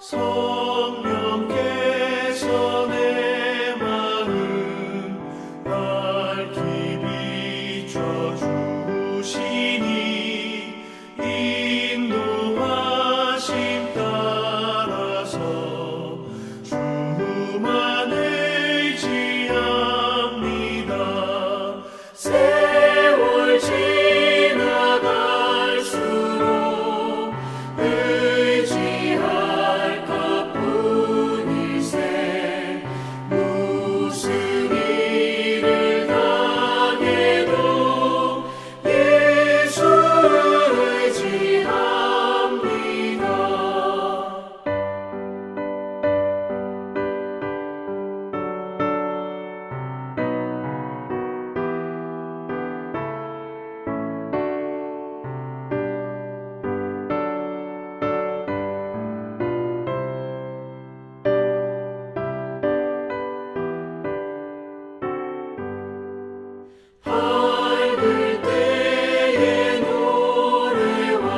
성령께서 내 마음 밝히 비춰주시니 인도하심 따라서 주만 의지합니다. 세월 지나갈수록 의지할 것뿐이세. 무슨 일을 당해도 예수 의지합니다. 밝을 때의 노래와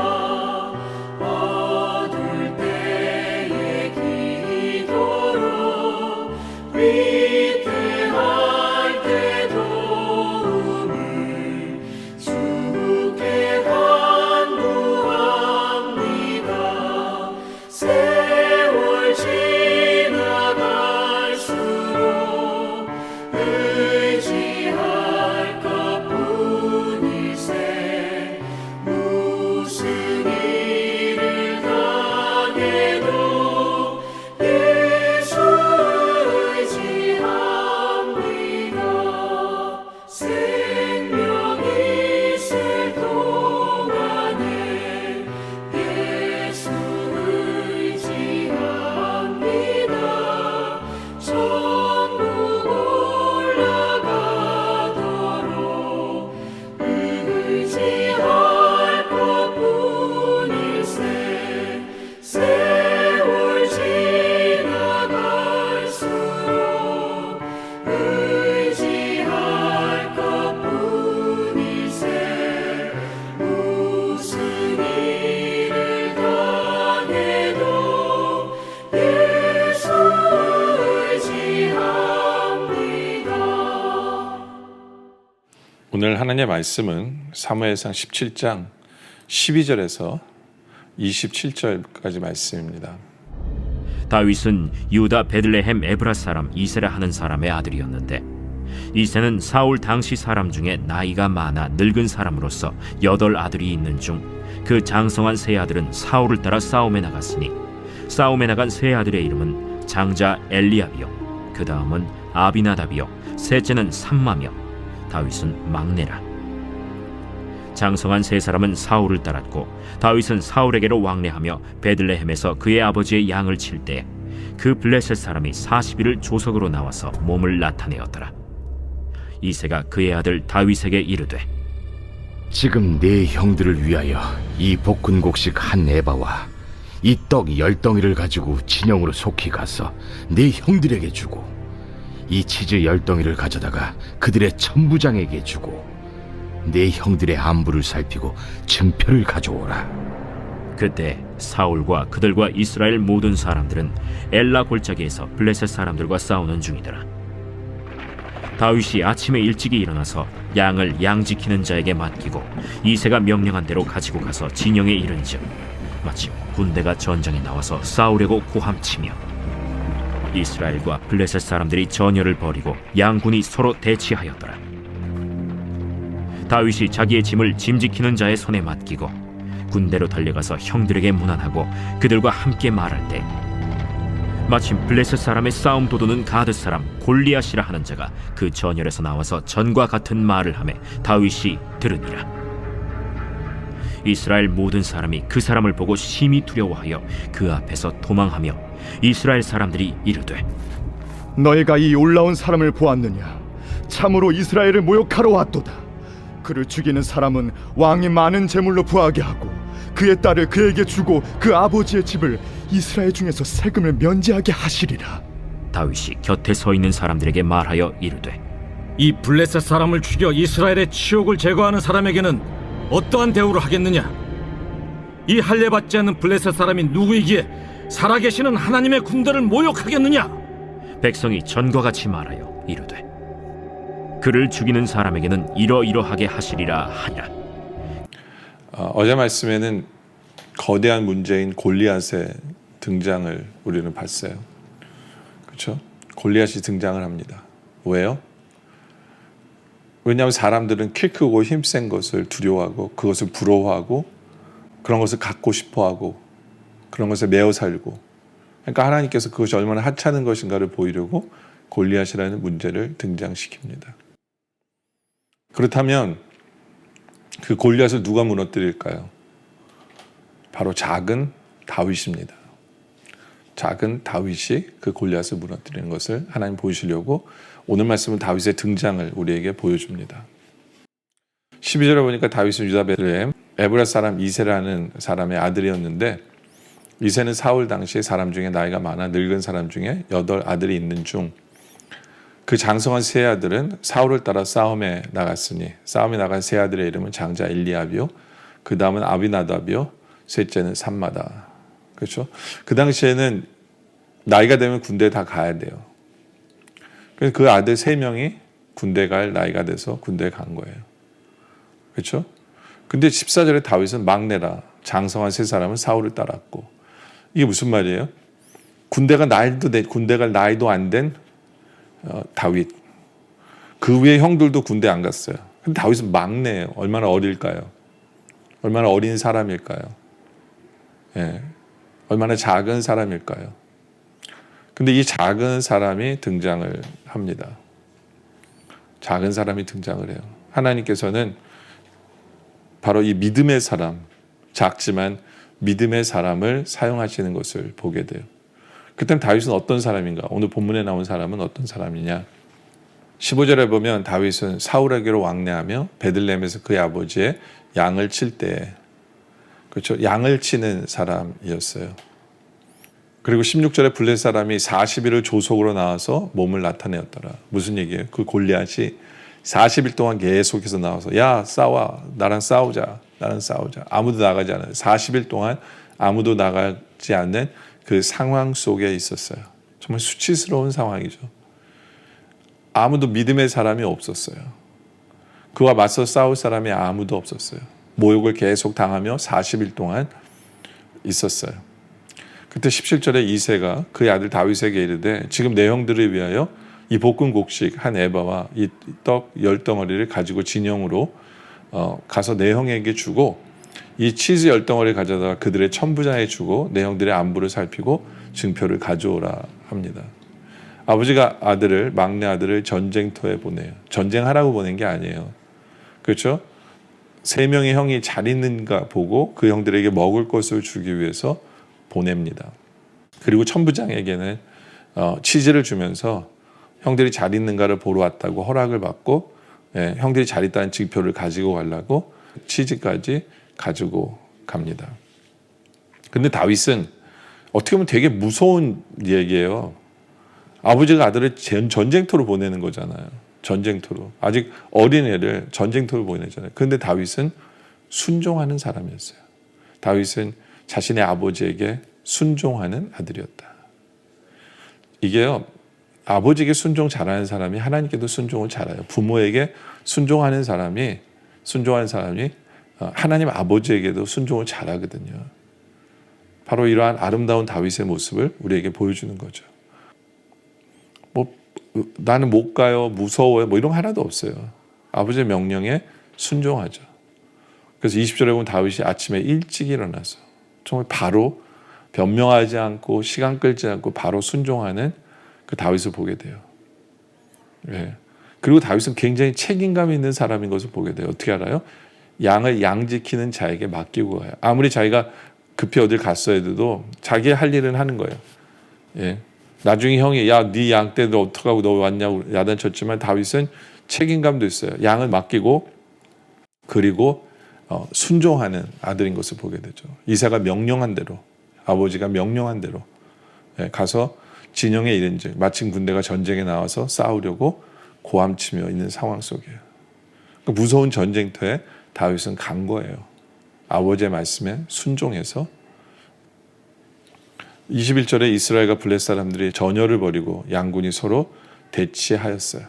어두울 때의 기도로 위태할 때 도움을 주께 간구합니다. 세월 지나갈수록 의지할 것뿐이세. 무슨 일을 당해도 예수 의지합니다. 생명 있을 동안에 예수 의지합니다. 천국 올라가도록 의지할 것뿐일세. 세월 지나갈수록 의지할 것뿐일세. 무슨 일을 당해도 예수 의지합니다. 오늘 하나님의 말씀은 사무엘상 17장 12절에서 27절까지 말씀입니다. 다윗은 유다 베들레헴 에브라 사람 이세라 하는 사람의 아들이었는데, 이세는 사울 당시 사람 중에 나이가 많아 늙은 사람으로서 8 아들이 있는 중 그 장성한 세 아들은 사울을 따라 싸움에 나갔으니, 싸움에 나간 세 아들의 이름은 장자 엘리압이요, 그 다음은 아비나답이요, 셋째는 삼마며, 다윗은 막내라. 장성한 세 사람은 사울을 따랐고, 다윗은 사울에게로 왕래하며 베들레헴에서 그의 아버지의 양을 칠 때 그 블레셋 사람이 40일을 조석으로 나와서 몸을 나타내었더라. 이새가 그의 아들 다윗에게 이르되, 지금 네 형들을 위하여 이 볶은곡식 한 에바와 이 떡 10덩이를 가지고 진영으로 속히 가서 네 형들에게 주고, 이 치즈 10덩이를 가져다가 그들의 천부장에게 주고, 네 형들의 안부를 살피고 증표를 가져오라. 그때 사울과 그들과 이스라엘 모든 사람들은 엘라 골짜기에서 블레셋 사람들과 싸우는 중이더라. 다윗이 아침에 일찍이 일어나서 양을 양 지키는 자에게 맡기고 이새가 명령한 대로 가지고 가서 진영에 이른즉 마침 군대가 전장에 나와서 싸우려고 고함치며, 이스라엘과 블레셋 사람들이 전열을 벌이고 양군이 서로 대치하였더라. 다윗이 자기의 짐을 짐 지키는 자의 손에 맡기고 군대로 달려가서 형들에게 문안하고 그들과 함께 말할 때, 마침 블레셋 사람의 싸움 도두는 가드 사람 골리앗이라 하는 자가 그 전열에서 나와서 전과 같은 말을 하매 다윗이 들으니라. 이스라엘 모든 사람이 그 사람을 보고 심히 두려워하여 그 앞에서 도망하며, 이스라엘 사람들이 이르되, 너희가 이 올라온 사람을 보았느냐? 참으로 이스라엘을 모욕하러 왔도다. 그를 죽이는 사람은 왕이 많은 재물로 부하게 하고 그의 딸을 그에게 주고 그 아버지의 집을 이스라엘 중에서 세금을 면제하게 하시리라. 다윗이 곁에 서 있는 사람들에게 말하여 이르되, 이 블레셋 사람을 죽여 이스라엘의 치욕을 제거하는 사람에게는 어떠한 대우를 하겠느냐? 이 할례받지 않는 블레셋 사람이 누구이기에 살아계시는 하나님의 군대를 모욕하겠느냐? 백성이 전과 같이 말하여 이르되 그를 죽이는 사람에게는 이러이러하게 하시리라 하니라. 어제 말씀에는 거대한 문제인 골리앗의 등장을 우리는 봤어요. 그렇죠? 골리앗이 등장을 합니다. 왜요? 왜냐하면 사람들은 키 크고 힘센 것을 두려워하고 그것을 부러워하고 그런 것을 갖고 싶어하고 그런 것에 매어 살고, 그러니까 하나님께서 그것이 얼마나 하찮은 것인가를 보이려고 골리앗이라는 문제를 등장시킵니다. 그렇다면 그 골리앗을 누가 무너뜨릴까요? 바로 작은 다윗입니다. 작은 다윗이 그 골리앗을 무너뜨리는 것을 하나님 보이시려고 오늘 말씀은 다윗의 등장을 우리에게 보여줍니다. 12절에 보니까 다윗은 유다 베들레헴 에브라 사람 이세라는 사람의 아들이었는데, 이세는 사울 당시 사람 중에 나이가 많아 늙은 사람 중에 8 아들이 있는 중 그 장성한 세 아들은 사울을 따라 싸움에 나갔으니 싸움에 나간 세 아들의 이름은 장자 엘리압이요, 그 다음은 아비나답이요, 셋째는 삼마다. 그렇죠? 그 당시에는 나이가 되면 군대에 다 가야 돼요. 그래서 그 아들 3명이 군대 갈 나이가 돼서 군대에 간 거예요. 그렇죠? 근데 14절에 다윗은 막내라 장성한 세 사람은 사울을 따랐고, 이게 무슨 말이에요? 군대 갈 나이도 안 된 다윗, 그 위에 형들도 군대 안 갔어요. 근데 다윗은 막내예요. 얼마나 어릴까요? 얼마나 어린 사람일까요? 예, 얼마나 작은 사람일까요? 근데 이 작은 사람이 등장을 합니다. 작은 사람이 등장을 해요. 하나님께서는 바로 이 믿음의 사람, 작지만 믿음의 사람을 사용하시는 것을 보게 돼요. 그때 다윗은 어떤 사람인가? 오늘 본문에 나온 사람은 어떤 사람이냐? 15절에 보면 다윗은 사울에게로 왕래하며 베들레헴에서 그의 아버지의 양을 칠 때, 그렇죠? 양을 치는 사람이었어요. 그리고 16절에 블레셋 사람이 40일을 조속으로 나와서 몸을 나타내었더라. 무슨 얘기예요? 그 골리앗이 40일 동안 계속해서 나와서 야 싸워, 나랑 싸우자. 아무도 나가지 않아요. 40일 동안 아무도 나가지 않는 그 상황 속에 있었어요. 정말 수치스러운 상황이죠. 아무도 믿음의 사람이 없었어요. 그와 맞서 싸울 사람이 아무도 없었어요. 모욕을 계속 당하며 40일 동안 있었어요. 그때 17절에 이새가 그의 아들 다윗에게 이르되 지금 내 형들을 위하여 이 볶은 곡식 한 에바와 이 떡 10덩어리를 가지고 진영으로 가서 내 형에게 주고 이 치즈 10덩어리를 가져다가 그들의 천부장에 주고 내 형들의 안부를 살피고 증표를 가져오라 합니다. 아버지가 막내 아들을 전쟁터에 보내요. 전쟁하라고 보낸 게 아니에요. 그렇죠? 3명의 형이 잘 있는가 보고 그 형들에게 먹을 것을 주기 위해서 보냅니다. 그리고 천부장에게는 치즈를 주면서 형들이 잘 있는가를 보러 왔다고 허락을 받고, 형들이 잘 있다는 증표를 가지고 가려고 치즈까지 가지고 갑니다. 근데 다윗은 어떻게 보면 되게 무서운 얘기예요. 아버지가 아들을 전쟁터로 보내는 거잖아요. 전쟁터로. 아직 어린 애를 전쟁터로 보내잖아요. 그런데 다윗은 순종하는 사람이었어요. 다윗은 자신의 아버지에게 순종하는 아들이었다. 이게요, 아버지에게 순종 잘하는 사람이 하나님께도 순종을 잘해요. 부모에게 순종하는 사람이 하나님 아버지에게도 순종을 잘하거든요. 바로 이러한 아름다운 다윗의 모습을 우리에게 보여주는 거죠. 나는 못 가요, 무서워요, 이런 거 하나도 없어요. 아버지의 명령에 순종하죠. 그래서 20절에 보면 다윗이 아침에 일찍 일어나서 정말 바로 변명하지 않고 시간 끌지 않고 바로 순종하는 그 다윗을 보게 돼요. 그리고 다윗은 굉장히 책임감 있는 사람인 것을 보게 돼요. 어떻게 알아요? 양을 양 지키는 자에게 맡기고 가요. 아무리 자기가 급히 어딜 갔어야 해도 자기 할 일은 하는 거예요. 나중에 형이 야, 네 양 떼들 어떡하고 너 왔냐고 야단쳤지만 다윗은 책임감도 있어요. 양을 맡기고 그리고 순종하는 아들인 것을 보게 되죠. 이새가 명령한 대로, 아버지가 명령한 대로 가서 진영에 이른즉 마침 군대가 전쟁에 나와서 싸우려고 고함치며 있는 상황 속이에요. 그 무서운 전쟁터에 다윗은 간 거예요. 아버지의 말씀에 순종해서 21절에 이스라엘과 블레셋 사람들이 전열을 벌이고 양군이 서로 대치하였어요.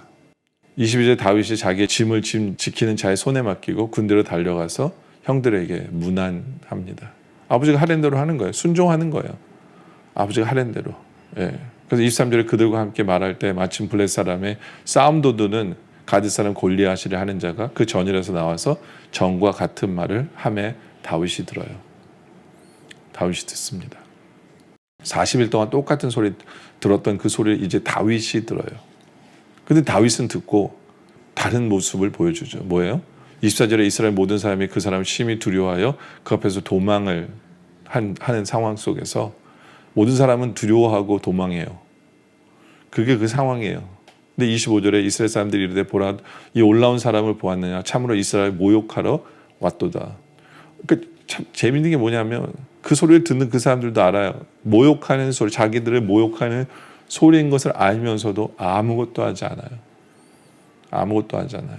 22절에 다윗이 자기의 짐을 지키는 자의 손에 맡기고 군대로 달려가서 형들에게 문안합니다. 아버지가 하랜 대로 하는 거예요. 순종하는 거예요. 아버지가 하랜 대로. 예. 그래서 23절에 그들과 함께 말할 때 마침 블레셋 사람의 싸움 도두는 가드 사람 골리앗이라 하는 자가 그 전열에서 나와서 전과 같은 말을 하매 다윗이 들어요. 다윗이 듣습니다. 40일 동안 똑같은 소리 들었던 그 소리를 이제 다윗이 들어요. 근데 다윗은 듣고 다른 모습을 보여주죠. 뭐예요? 24절에 이스라엘 모든 사람이 그 사람을 심히 두려워하여 그 앞에서 도망을 하는 상황 속에서 모든 사람은 두려워하고 도망해요. 그게 그 상황이에요. 근데 25절에 이스라엘 사람들이 이르되 보라 이 올라온 사람을 보았느냐 참으로 이스라엘 모욕하러 왔도다. 그러니까 참 재밌는 게 뭐냐면 그 소리를 듣는 그 사람들도 알아요. 모욕하는 소리, 자기들을 모욕하는 소리인 것을 알면서도 아무것도 하지 않아요. 아무것도 하지 않아요.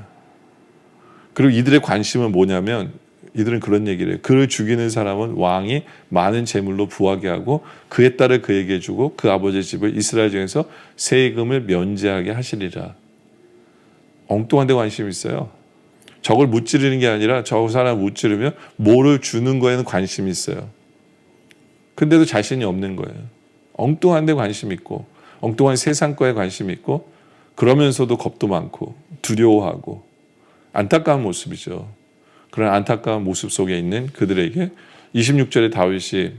그리고 이들의 관심은 뭐냐면 이들은 그런 얘기를 해요. 그를 죽이는 사람은 왕이 많은 재물로 부하게 하고 그의 딸을 그에게 주고 그 아버지의 집을 이스라엘 중에서 세금을 면제하게 하시리라. 엉뚱한 데 관심이 있어요. 저걸 무찌르는 게 아니라 저 사람 무찌르면 뭐를 주는 거에는 관심이 있어요. 근데도 자신이 없는 거예요. 엉뚱한 데 관심이 있고 엉뚱한 세상 거에 관심이 있고 그러면서도 겁도 많고 두려워하고 안타까운 모습이죠. 그런 안타까운 모습 속에 있는 그들에게 26절에 다윗이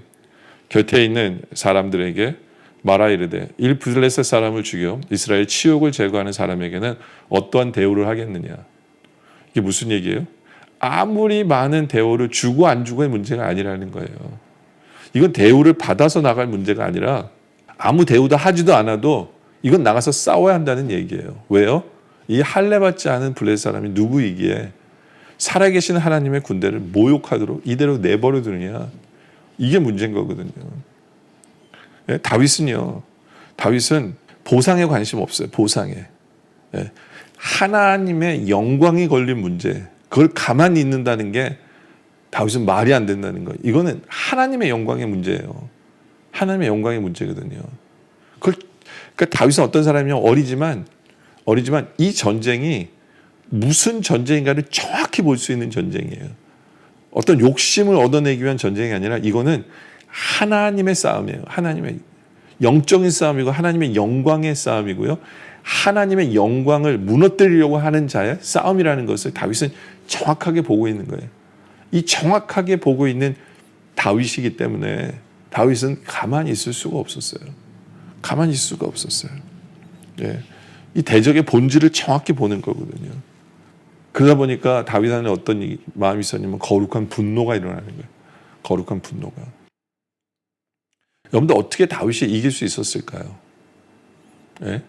곁에 있는 사람들에게 말하 이르되 이 블레셋 사람을 죽여 이스라엘 치욕을 제거하는 사람에게는 어떠한 대우를 하겠느냐. 이게 무슨 얘기예요? 아무리 많은 대우를 주고 안 주고의 문제가 아니라는 거예요. 이건 대우를 받아서 나갈 문제가 아니라 아무 대우도 하지도 않아도 이건 나가서 싸워야 한다는 얘기예요. 왜요? 이 할례 받지 않은 블레셋 사람이 누구이기에 살아계신 하나님의 군대를 모욕하도록 이대로 내버려 두느냐. 이게 문제인 거거든요. 예? 다윗은 보상에 관심 없어요. 보상에. 예. 하나님의 영광이 걸린 문제, 그걸 가만히 있는다는 게 다윗은 말이 안 된다는 거예요. 이거는 하나님의 영광의 문제예요. 하나님의 영광의 문제거든요. 그러니까 다윗은 어떤 사람이냐면 어리지만 이 전쟁이 무슨 전쟁인가를 정확히 볼 수 있는 전쟁이에요. 어떤 욕심을 얻어내기 위한 전쟁이 아니라 이거는 하나님의 싸움이에요. 하나님의 영적인 싸움이고 하나님의 영광의 싸움이고요. 하나님의 영광을 무너뜨리려고 하는 자의 싸움이라는 것을 다윗은 정확하게 보고 있는 거예요. 이 정확하게 보고 있는 다윗이기 때문에 다윗은 가만히 있을 수가 없었어요. 가만히 있을 수가 없었어요. 예. 이 대적의 본질을 정확히 보는 거거든요. 그러다 보니까 다윗 안에 어떤 마음이 있었냐면 거룩한 분노가 일어나는 거예요. 거룩한 분노가. 여러분들 어떻게 다윗이 이길 수 있었을까요? 예?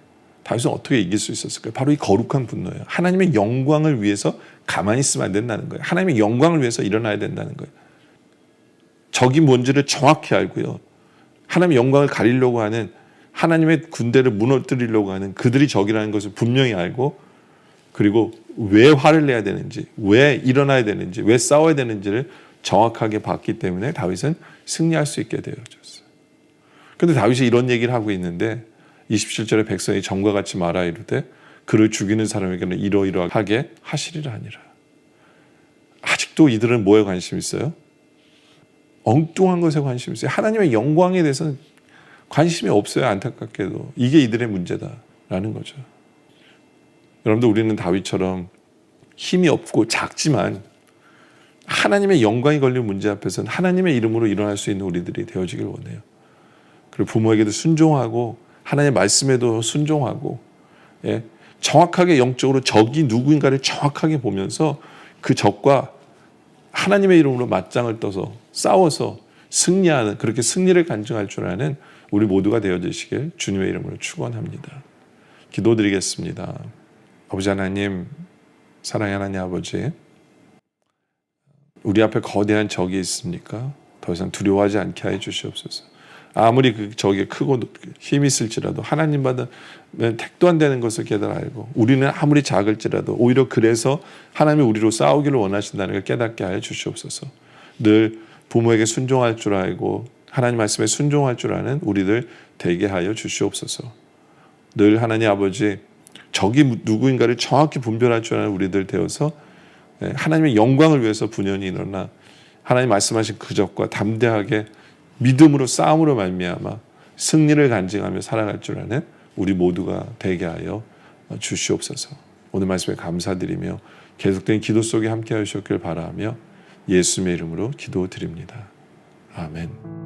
다윗은 어떻게 이길 수 있었을까요? 바로 이 거룩한 분노예요. 하나님의 영광을 위해서 가만히 있으면 안 된다는 거예요. 하나님의 영광을 위해서 일어나야 된다는 거예요. 적이 뭔지를 정확히 알고요. 하나님의 영광을 가리려고 하는 하나님의 군대를 무너뜨리려고 하는 그들이 적이라는 것을 분명히 알고 그리고 왜 화를 내야 되는지, 왜 일어나야 되는지, 왜 싸워야 되는지를 정확하게 봤기 때문에 다윗은 승리할 수 있게 되어졌어요. 그런데 다윗이 이런 얘기를 하고 있는데 27절에 백성이 전과 같이 말하 이르되 그를 죽이는 사람에게는 이러이러하게 하시리라 하니라. 아직도 이들은 뭐에 관심 있어요? 엉뚱한 것에 관심 있어요. 하나님의 영광에 대해서는 관심이 없어요. 안타깝게도. 이게 이들의 문제다라는 거죠. 여러분들 우리는 다윗처럼 힘이 없고 작지만 하나님의 영광이 걸린 문제 앞에서는 하나님의 이름으로 일어날 수 있는 우리들이 되어지길 원해요. 그리고 부모에게도 순종하고 하나님의 말씀에도 순종하고 예, 정확하게 영적으로 적이 누구인가를 정확하게 보면서 그 적과 하나님의 이름으로 맞짱을 떠서 싸워서 승리하는 그렇게 승리를 간증할 줄 아는 우리 모두가 되어지시길 주님의 이름으로 축원합니다. 기도드리겠습니다. 아버지 하나님, 사랑의 하나님 아버지, 우리 앞에 거대한 적이 있습니까? 더 이상 두려워하지 않게 해 주시옵소서. 아무리 그 적이 크고 힘이 있을지라도 하나님보다 택도 안 되는 것을 깨달아 알고 우리는 아무리 작을지라도 오히려 그래서 하나님이 우리로 싸우기를 원하신다는 걸 깨닫게 하여 주시옵소서. 늘 부모에게 순종할 줄 알고 하나님 말씀에 순종할 줄 아는 우리들 되게 하여 주시옵소서. 늘 하나님 아버지 적이 누구인가를 정확히 분별할 줄 아는 우리들 되어서 하나님의 영광을 위해서 분연히 일어나 하나님 말씀하신 그 적과 담대하게 믿음으로 싸움으로 말미암아 승리를 간증하며 살아갈 줄 아는 우리 모두가 되게 하여 주시옵소서. 오늘 말씀에 감사드리며 계속된 기도 속에 함께 하셨길 바라며 예수님의 이름으로 기도드립니다. 아멘.